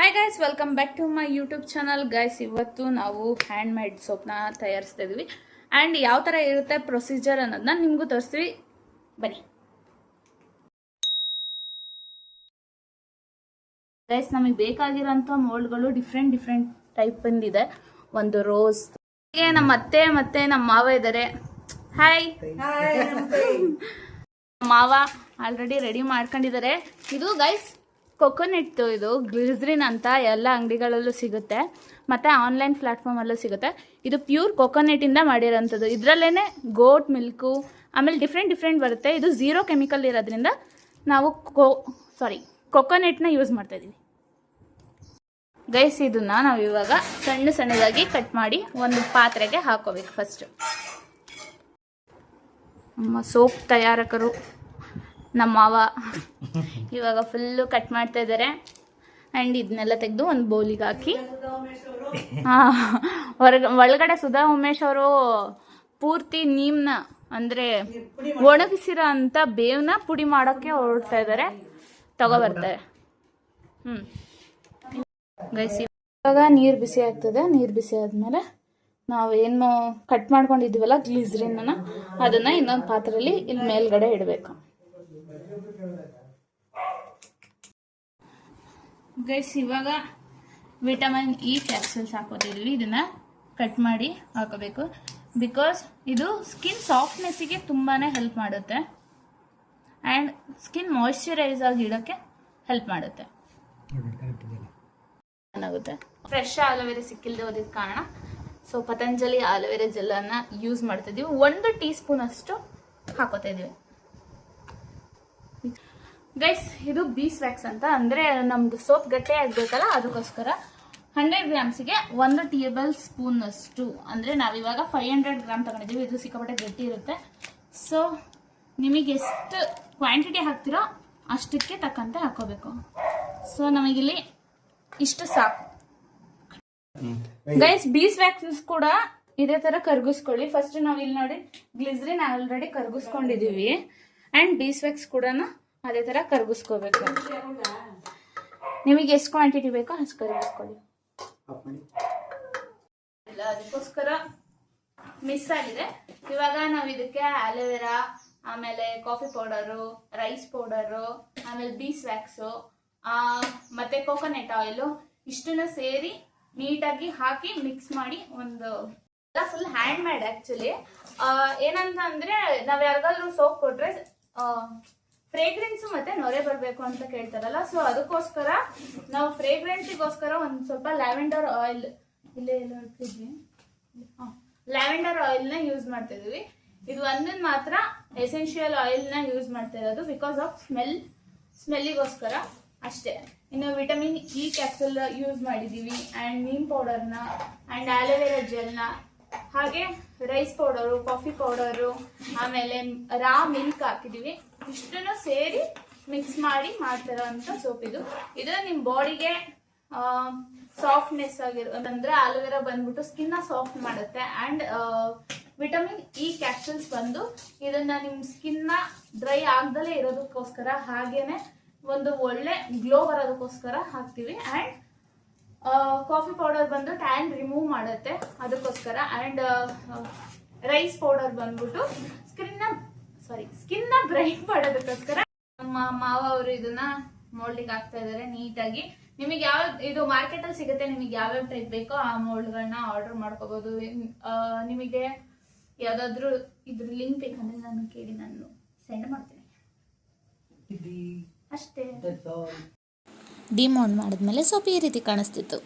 Hi guys, welcome back to my YouTube channel. Guys, ಇವತ್ತು ನಾವು hand made ಸೋಪ್ನ ತಯಾರಿಸ್ತಾ ಇದೀವಿ. And ಯಾವ ಥರ ಇರುತ್ತೆ ಪ್ರೊಸೀಜರ್ ಅನ್ನೋದನ್ನ ನಿಮಗೂ ತೋರಿಸ್ತೀವಿ, ಬನ್ನಿ. ಗೈಸ್, ನಮಗೆ ಬೇಕಾಗಿರೋಂಥ ಮೋಲ್ಡ್ಗಳು ಡಿಫ್ರೆಂಟ್ ಟೈಪ್ ಇದೆ. ಒಂದು ರೋಸ್, ನಮ್ಮ ಅತ್ತೆ ಮತ್ತೆ ನಮ್ಮ ಮಾವ ಇದ್ದಾರೆ. ಹಾಯ್. ಮಾವ ಆಲ್ರೆಡಿ ರೆಡಿ ಮಾಡ್ಕೊಂಡಿದ್ದಾರೆ. ಇದು ಗೈಸ್ ಕೊಕೊನೆಟ್, ಇದು ಗ್ಲಿಸರಿನ್ ಅಂತ ಎಲ್ಲ ಅಂಗಡಿಗಳಲ್ಲೂ ಸಿಗುತ್ತೆ, ಮತ್ತು ಆನ್ಲೈನ್ ಪ್ಲಾಟ್ಫಾರ್ಮಲ್ಲೂ ಸಿಗುತ್ತೆ. ಇದು ಪ್ಯೂರ್ ಕೊಕೊನೆಟಿಂದ ಮಾಡಿರೋಂಥದ್ದು. ಇದರಲ್ಲೇ ಗೋಟ್ ಮಿಲ್ಕು ಆಮೇಲೆ ಡಿಫ್ರೆಂಟ್ ಬರುತ್ತೆ. ಇದು ಝೀರೋ ಕೆಮಿಕಲ್ ಇರೋದ್ರಿಂದ ನಾವು ಕೊಕೊನೆಟ್ನ ಯೂಸ್ ಮಾಡ್ತಾಯಿದ್ದೀವಿ. ಗೈಸ್, ಇದನ್ನು ನಾವು ಇವಾಗ ಸಣ್ಣದಾಗಿ ಕಟ್ ಮಾಡಿ ಒಂದು ಪಾತ್ರೆಗೆ ಹಾಕೋಬೇಕು. ಫಸ್ಟ್ ನಮ್ಮ ಸೋಪ್ ತಯಾರಕರು ನಮ್ಮ ಮಾವ ಇವಾಗ ಫುಲ್ಲು ಕಟ್ ಮಾಡ್ತಾ ಇದ್ದಾರೆ. ಆ್ಯಂಡ್ ಇದನ್ನೆಲ್ಲ ತೆಗೆದು ಒಂದು ಬೌಲಿಗೆ ಹಾಕಿ, ಒಳಗಡೆ ಸುಧಾ ಉಮೇಶ್ ಅವರು ಪೂರ್ತಿ ನೀಮ್ನ ಅಂದರೆ ಒಣಗಿಸಿರೋ ಅಂಥ ಬೇವನ್ನ ಪುಡಿ ಮಾಡೋಕ್ಕೆ ಹೊರಡ್ತಾ ಇದ್ದಾರೆ, ತಗೊಬರ್ತಾರೆ. ಗೈಸ್, ಇವಾಗ ನೀರು ಬಿಸಿ ಆಗ್ತದೆ. ನೀರು ಬಿಸಿ ಆದಮೇಲೆ ನಾವೇನು ಕಟ್ ಮಾಡ್ಕೊಂಡಿದ್ದೀವಲ್ಲ ಗ್ಲಿಸರಿನ್ನ, ಅದನ್ನು ಇನ್ನೊಂದು ಪಾತ್ರೆಯಲ್ಲಿ ಇಲ್ಲಿ ಮೇಲ್ಗಡೆ ಇಡಬೇಕು. ಗೈಸ್, ಇವಾಗ ವಿಟಮಿನ್ ಇ ಕ್ಯಾಪ್ಸೂಲ್ಸ್ ಹಾಕೋತಿದ್ವಿ. ಇದನ್ನ ಕಟ್ ಮಾಡಿ ಹಾಕೋಬೇಕು. ಬಿಕಾಸ್ ಇದು ಸ್ಕಿನ್ ಸಾಫ್ಟ್ನೆಸ್ಸಿಗೆ ತುಂಬಾ ಹೆಲ್ಪ್ ಮಾಡುತ್ತೆ ಆ್ಯಂಡ್ ಸ್ಕಿನ್ ಮಾಯಿಶ್ಚರೈಸ್ ಆಗಿ ಇಡೋಕ್ಕೆ ಹೆಲ್ಪ್ ಮಾಡುತ್ತೆ. ಏನಾಗುತ್ತೆ, ಫ್ರೆಶ್ ಆಲೋವೆರಾ ಸಿಕ್ಕಿಲ್ಲದೆ ಹೋದಿದ್ದ ಕಾರಣ ಸೊ ಪತಂಜಲಿ ಆಲೋವೆರಾ ಜೆಲ್ಲನ್ನು ಯೂಸ್ ಮಾಡ್ತಾ ಇದೀವಿ. 1 ಟೀ ಸ್ಪೂನ್ ಅಷ್ಟು ಹಾಕೋತಾ ಇದೀವಿ. ಗೈಸ್, ಇದು ಬೀಸ್ ವ್ಯಾಕ್ಸ್ ಅಂತ, ಅಂದರೆ ನಮ್ದು ಸೋಪ್ ಗಟ್ಟಿ ಆಗಬೇಕಲ್ಲ, ಅದಕ್ಕೋಸ್ಕರ 100 ಗ್ರಾಮ್ಸಿಗೆ 1 ಟೇಬಲ್ ಸ್ಪೂನ್ ಅಷ್ಟು, ಅಂದರೆ ನಾವಿವಾಗ 500 ಗ್ರಾಮ್ ತಗೊಂಡಿದ್ದೀವಿ. ಇದು ಸಿಕ್ಕಾಪಟ್ಟೆ ಗಟ್ಟಿ ಇರುತ್ತೆ. ಸೊ ನಿಮಗೆ ಎಷ್ಟು ಕ್ವಾಂಟಿಟಿ ಹಾಕ್ತಿರೋ ಅಷ್ಟಕ್ಕೆ ತಕ್ಕಂತೆ ಹಾಕೋಬೇಕು. ಸೊ ನಮಗಿಲ್ಲಿ ಇಷ್ಟು ಸಾಕು. ಗೈಸ್, ಬೀಸ್ ವ್ಯಾಕ್ಸ್ ಕೂಡ ಇದೇ ಥರ ಕರ್ಗಿಸ್ಕೊಳ್ಳಿ. ಫಸ್ಟ್ ನಾವು ಇಲ್ಲಿ ನೋಡಿ ಗ್ಲಿಸರಿನ್ ಆಲ್ರೆಡಿ ಕರ್ಗಿಸ್ಕೊಂಡಿದ್ದೀವಿ. ಆ್ಯಂಡ್ ಬೀಸ್ ವ್ಯಾಕ್ಸ್ ಕೂಡ ಅದೇ ಥರ ಕರ್ಗಿಸ್ಕೋಬೇಕು. ನಿಮಗೆ ಎಷ್ಟು ಕ್ವಾಂಟಿಟಿ ಬೇಕೋ ಅಷ್ಟು ಕರ್ಗಿಸ್ಕೊಳ್ಳಿ. ಅದಕ್ಕೋಸ್ಕರ ಮಿಸ್ ಆಗಿದೆ. ಇವಾಗ ನಾವು ಇದಕ್ಕೆ ಆಲೋವೆರಾ, ಆಮೇಲೆ ಕಾಫಿ ಪೌಡರು, ರೈಸ್ ಪೌಡರು, ಆಮೇಲೆ ಬೀಸ್ ವ್ಯಾಕ್ಸು ಮತ್ತೆ ಕೋಕೋನಟ್ ಆಯಿಲು ಇಷ್ಟನ್ನು ಸೇರಿ ನೀಟಾಗಿ ಹಾಕಿ ಮಿಕ್ಸ್ ಮಾಡಿ ಒಂದು ಫುಲ್ ಹ್ಯಾಂಡ್ ಮೇಡ್. ಆ್ಯಕ್ಚುಲಿ ಏನಂತ ಅಂದರೆ, ನಾವು ಯಾರಿಗಾದ್ರೂ ಸೋಪ್ ಕೊಟ್ರೆ ಫ್ರೇಗ್ರೆನ್ಸ್ ಮತ್ತೆ ನೊರೆ ಬರಬೇಕು ಅಂತ ಕೇಳ್ತಾರಲ್ಲ, ಸೊ ಅದಕ್ಕೋಸ್ಕರ ನಾವು ಫ್ರೇಗ್ರೆನ್ಸಿಗೋಸ್ಕರ ಒಂದು ಸ್ವಲ್ಪ ಲ್ಯಾವೆಂಡರ್ ಆಯಿಲ್ ಲ್ಯಾವೆಂಡರ್ ಆಯಿಲ್ನ ಯೂಸ್ ಮಾಡ್ತಾ ಇದೀವಿ. ಇದು ಒಂದನ್ನು ಮಾತ್ರ ಎಸೆನ್ಷಿಯಲ್ ಆಯಿಲ್ನ ಯೂಸ್ ಮಾಡ್ತಾ ಇರೋದು, ಬಿಕಾಸ್ ಆಫ್ ಸ್ಮೆಲ್ಲಿಗೋಸ್ಕರ ಅಷ್ಟೇ. ಇನ್ನು ವಿಟಮಿನ್ ಇ ಕ್ಯಾಪ್ಸೂಲ್ ಯೂಸ್ ಮಾಡಿದ್ದೀವಿ, ಆ್ಯಂಡ್ ನೀಮ್ ಪೌಡರ್ನ, ಆ್ಯಂಡ್ ಆಲೋವೆರಾ ಜೆಲ್ನ, ಹಾಗೆ ರೈಸ್ ಪೌಡರು, ಕಾಫಿ ಪೌಡರು, ಆಮೇಲೆ ರಾ ಮಿಲ್ಕ್ ಹಾಕಿದ್ದೀವಿ. ಇಷ್ಟನ್ನು ಸೇರಿ ಮಿಕ್ಸ್ ಮಾಡಿ ಮಾಡ್ತಿರೋ ಅಂಥ ಸೋಪ್ ಇದು. ನಿಮ್ಮ ಬಾಡಿಗೆ ಸಾಫ್ಟ್ನೆಸ್ ಆಗಿರೋದಂದ್ರೆ ಆಲೋವೆರಾ ಬಂದ್ಬಿಟ್ಟು ಸ್ಕಿನ್ನ ಸಾಫ್ಟ್ ಮಾಡುತ್ತೆ. ಆ್ಯಂಡ್ ವಿಟಮಿನ್ ಇ ಕ್ಯಾಪ್ಸೂಲ್ಸ್ ಬಂದು ಇದನ್ನ ನಿಮ್ಮ ಸ್ಕಿನ್ನ ಡ್ರೈ ಆಗ್ದಲೇ ಇರೋದಕ್ಕೋಸ್ಕರ, ಹಾಗೇನೆ ಒಂದು ಒಳ್ಳೆ ಗ್ಲೋ ಬರೋದಕ್ಕೋಸ್ಕರ ಹಾಕ್ತೀವಿ. ಆ್ಯಂಡ್ ಕಾಫಿ ಪೌಡರ್ ಬಂದು ಟ್ಯಾನ್ ರಿಮೂವ್ ಮಾಡುತ್ತೆ, ಅದಕ್ಕೋಸ್ಕರ. ಆ್ಯಂಡ್ ರೈಸ್ ಪೌಡರ್ ಬಂದ್ಬಿಟ್ಟು ಸ್ಕಿನ್ನ ಬ್ರೈಟ್ ಮಾಡೋದಕ್ಕೋಸ್ಕರ. ನಮ್ಮ ಮಾವ ಅವರು ಇದನ್ನ ಮೋಲ್ಡಿಗೆ ಹಾಕ್ತಾ ಇದ್ದಾರೆ ನೀಟಾಗಿ. ನಿಮಗೆ ಇದು ಮಾರ್ಕೆಟಲ್ಲಿ ಸಿಗುತ್ತೆ, ನಿಮಗೆ ಯಾವ್ಯಾವ ಟೈಪ್ ಬೇಕೋ ಆ ಮೋಲ್ಡ್ಗಳನ್ನ ಆರ್ಡರ್ ಮಾಡ್ಕೋಬಹುದು. ನಿಮಗೆ ಯಾವ್ದಾದ್ರು ಇದ್ರ ಲಿಂಕ್ ಬೇಕಂದ್ರೆ ನಾನು ಕೇಳಿ ನಾನು ಸೆಂಡ್ ಮಾಡ್ತೀನಿ ಅಷ್ಟೇ. ಡಿಮೌಂಟ್ ಮಾಡಿದ್ಮೇಲೆ ಸೋಪ್ ಈ ರೀತಿ ಕಾಣಿಸ್ತಿತ್ತು.